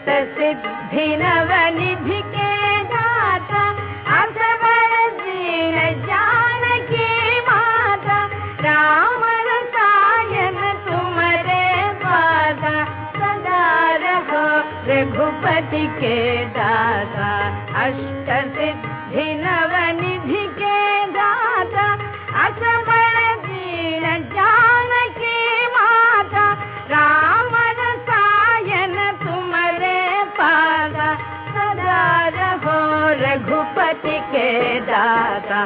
सिद्धि नवनिधि के दाता असवर दीन जानकी माता राम रसायन तुम्हारे पादा सदा रहो रघुपति के दाता अष्ट सिद्धि नवनिधि के दाता असवर दीन जानकी माता राम रसायन तुम्हारे पादा सदा रहो रघुपति के दाता